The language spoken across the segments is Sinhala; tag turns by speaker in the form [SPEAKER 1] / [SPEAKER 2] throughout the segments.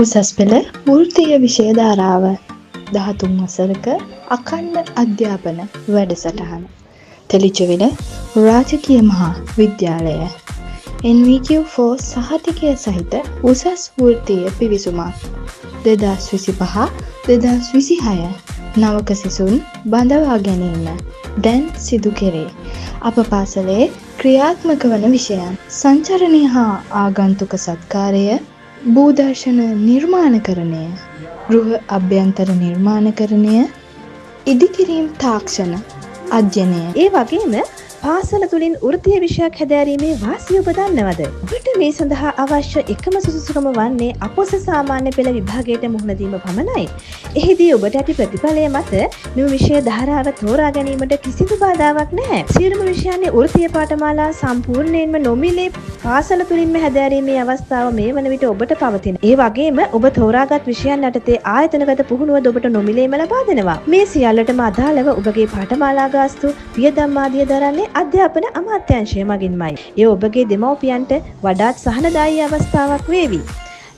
[SPEAKER 1] උසස් පෙළ වෘත්තීය විෂය ධාරාව 13 වසරක අඛණ්ඩ අධ්‍යාපන වැඩසටහන තෙලිචුවිල රාජකීය මහා විද්‍යාලය NVQ4 සහතිකය සහිත උසස් වෘත්තීය පිවිසුමක් 2025-2026 නවක සිසුන් බඳවා ගැනීම දැන් සිදු කෙරේ. අප පාසලේ ක්‍රියාත්මක වන විෂයන් සංචරණය හා ආගන්තුක සත්කාරය, භූදර්ශන නිර්මාණකරණය, ගෘහ අභ්‍යන්තර නිර්මාණකරණය, ඉදිකිරීම් තාක්ෂණ අධ්‍යයනය.
[SPEAKER 2] ඒ වගේම පාසල තුලින් වෘත්තීය විෂයක් හැදෑරීමේ වාසිය ඔබ දන්නවද? ඔබට මේ සඳහා අවශ්‍ය එකම සුදුසුකම වන්නේ අපොස සාමාන්‍ය පෙළ විභාගයට මුහුණ දීම පමණයි. එහිදී ඔබට ඇති ප්‍රතිඵලය මත මෙම විෂය ධාරාව තෝරා ගැනීමට කිසිදු බාධාවක් නැහැ. සියලුම විෂයන්ගේ වෘත්තීය පාඨමාලා සම්පූර්ණයෙන්ම නොමිලේ පාසල තුලින්ම හැදෑරීමේ අවස්ථාව මේ වන විට ඔබට පවතින. ඒ වගේම ඔබ තෝරාගත් විෂයන් යටතේ ආයතනගත පුහුණුවද ඔබට නොමිලේම ලබා දෙනවා. මේ සියල්ලටම අදාළව ඔබගේ පාඨමාලා ගාස්තු වියදම් ආදිය දරන්නේ අධ්‍යාපන අමාත්‍යාංශය මගින්මයි. ඒ ඔබගේ දෙමව්පියන්ට වඩාත් සහනදායී අවස්ථාවක් වේවි.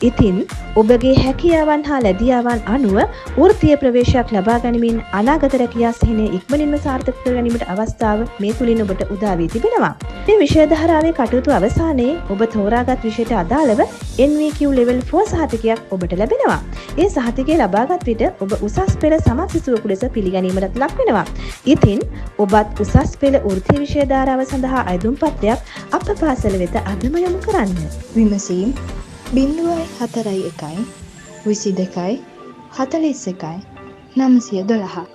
[SPEAKER 2] ඉතින් ඔබගේ හැකියාවන් හා ලැබියාවන් අනුව වෘත්තීය ප්‍රවේශයක් ලබා ගනිමින් අනාගත රැකියා සෙහනේ ඉක්මනින්ම සාර්ථක කර ගැනීමට අවස්ථාව මේ තුලින් ඔබට උදා වී තිබෙනවා. මේ විෂය ධාරාවේ කටයුතු අවසානයේ ඔබ තෝරාගත් විෂයට අදාළව NVQ level 4 සහතිකයක් ඔබට ලැබෙනවා. ඒ සහතිකය ලබාගත් විට ඔබ උසස් පෙළ සමත් සිසුවෙකු ලෙස පිළිගැනීමට ලක් වෙනවා. ඉතින් ඔබත් උසස් පෙළ වෘත්තීය විෂය ධාරාව සඳහා අයදුම් පත්‍රයක් අප පාසල වෙත අදම යොමු කරන්න.
[SPEAKER 1] විමසීම් 041 22 41 912